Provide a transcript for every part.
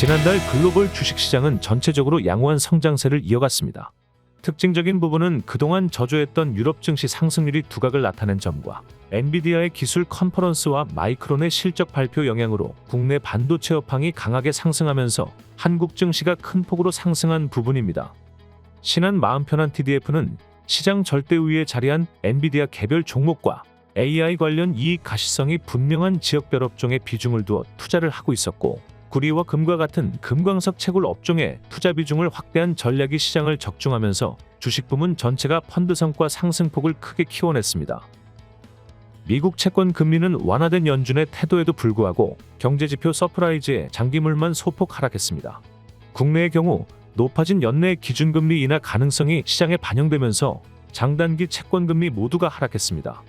지난달 글로벌 주식시장은 전체적으로 양호한 성장세를 이어갔습니다. 특징적인 부분은 그동안 저조했던 유럽 증시 상승률이 두각을 나타낸 점과 엔비디아의 기술 컨퍼런스와 마이크론의 실적 발표 영향으로 국내 반도체 업황이 강하게 상승하면서 한국 증시가 큰 폭으로 상승한 부분입니다. 신한 마음 편한 TDF는 시장 절대 우위에 자리한 엔비디아 개별 종목과 AI 관련 이익 가시성이 분명한 지역별 업종에 비중을 두어 투자를 하고 있었고, 구리와 금과 같은 금광석 채굴 업종에 투자 비중을 확대한 전략이 시장을 적중하면서 주식 부문 전체가 펀드 성과 상승폭을 크게 키워냈습니다. 미국 채권 금리는 완화된 연준의 태도에도 불구하고 경제지표 서프라이즈에 장기물만 소폭 하락했습니다. 국내의 경우 높아진 연내 기준금리 인하 가능성이 시장에 반영되면서 장단기 채권금리 모두가 하락했습니다.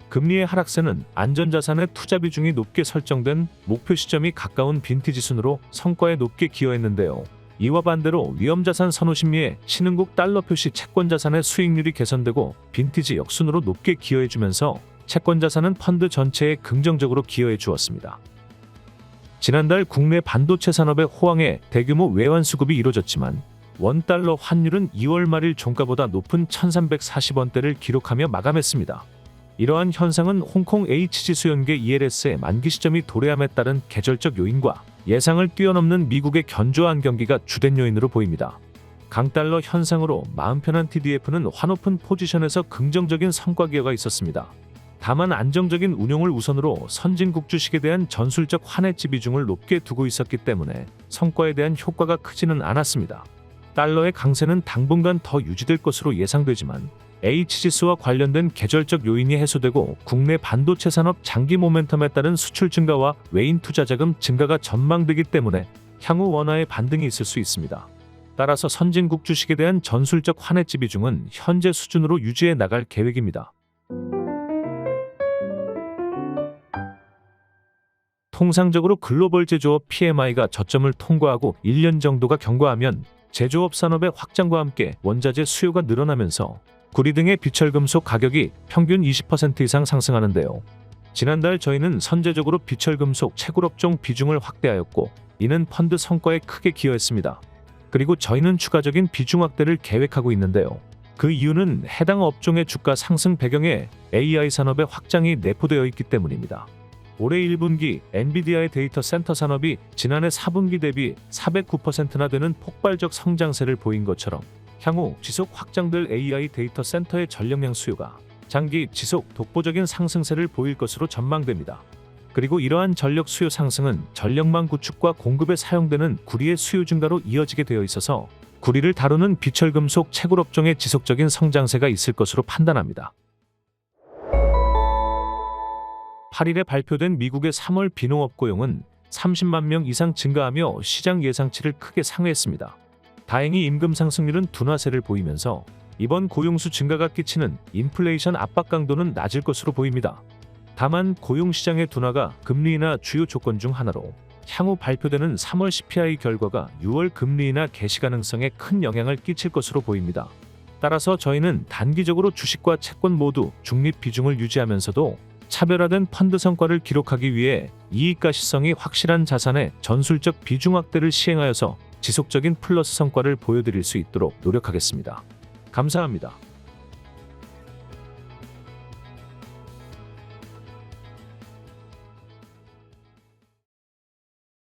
금리의 하락세는 안전자산의 투자 비중이 높게 설정된 목표 시점이 가까운 빈티지 순으로 성과에 높게 기여했는데요. 이와 반대로 위험자산 선호 심리에 신흥국 달러 표시 채권자산의 수익률이 개선되고 빈티지 역순으로 높게 기여해주면서 채권자산은 펀드 전체에 긍정적으로 기여해 주었습니다. 지난달 국내 반도체 산업의 호황에 대규모 외환 수급이 이뤄졌지만 원달러 환율은 2월 말일 종가보다 높은 1340원대를 기록하며 마감했습니다. 이러한 현상은 홍콩 H지수 연계 ELS의 만기 시점이 도래함에 따른 계절적 요인과 예상을 뛰어넘는 미국의 견조한 경기가 주된 요인으로 보입니다. 강달러 현상으로 마음 편한 TDF는 환오픈 포지션에서 긍정적인 성과 기여가 있었습니다. 다만 안정적인 운용을 우선으로 선진국 주식에 대한 전술적 환해지 비중을 높게 두고 있었기 때문에 성과에 대한 효과가 크지는 않았습니다. 달러의 강세는 당분간 더 유지될 것으로 예상되지만 H지수와 관련된 계절적 요인이 해소되고 국내 반도체 산업 장기 모멘텀에 따른 수출 증가와 외인 투자 자금 증가가 전망되기 때문에 향후 원화의 반등이 있을 수 있습니다. 따라서 선진국 주식에 대한 전술적 환해지 비중은 현재 수준으로 유지해 나갈 계획입니다. 통상적으로 글로벌 제조업 PMI가 저점을 통과하고 1년 정도가 경과하면 제조업 산업의 확장과 함께 원자재 수요가 늘어나면서 구리 등의 비철금속 가격이 평균 20% 이상 상승하는데요. 지난달 저희는 선제적으로 비철금속 채굴업종 비중을 확대하였고, 이는 펀드 성과에 크게 기여했습니다. 그리고 저희는 추가적인 비중 확대를 계획하고 있는데요. 그 이유는 해당 업종의 주가 상승 배경에 AI 산업의 확장이 내포되어 있기 때문입니다. 올해 1분기 엔비디아의 데이터 센터 산업이 지난해 4분기 대비 409%나 되는 폭발적 성장세를 보인 것처럼 향후 지속 확장될 AI 데이터 센터의 전력량 수요가 장기 지속 독보적인 상승세를 보일 것으로 전망됩니다. 그리고 이러한 전력 수요 상승은 전력망 구축과 공급에 사용되는 구리의 수요 증가로 이어지게 되어 있어서 구리를 다루는 비철금속 채굴업종의 지속적인 성장세가 있을 것으로 판단합니다. 8일에 발표된 미국의 3월 비농업 고용은 30만 명 이상 증가하며 시장 예상치를 크게 상회했습니다. 다행히 임금 상승률은 둔화세를 보이면서 이번 고용수 증가가 끼치는 인플레이션 압박 강도는 낮을 것으로 보입니다. 다만 고용시장의 둔화가 금리 인하 주요 조건 중 하나로 향후 발표되는 3월 CPI 결과가 6월 금리 인하 개시 가능성에 큰 영향을 끼칠 것으로 보입니다. 따라서 저희는 단기적으로 주식과 채권 모두 중립 비중을 유지하면서도 차별화된 펀드 성과를 기록하기 위해 이익가시성이 확실한 자산의 전술적 비중 확대를 시행하여서 지속적인 플러스 성과를 보여드릴 수 있도록 노력하겠습니다. 감사합니다.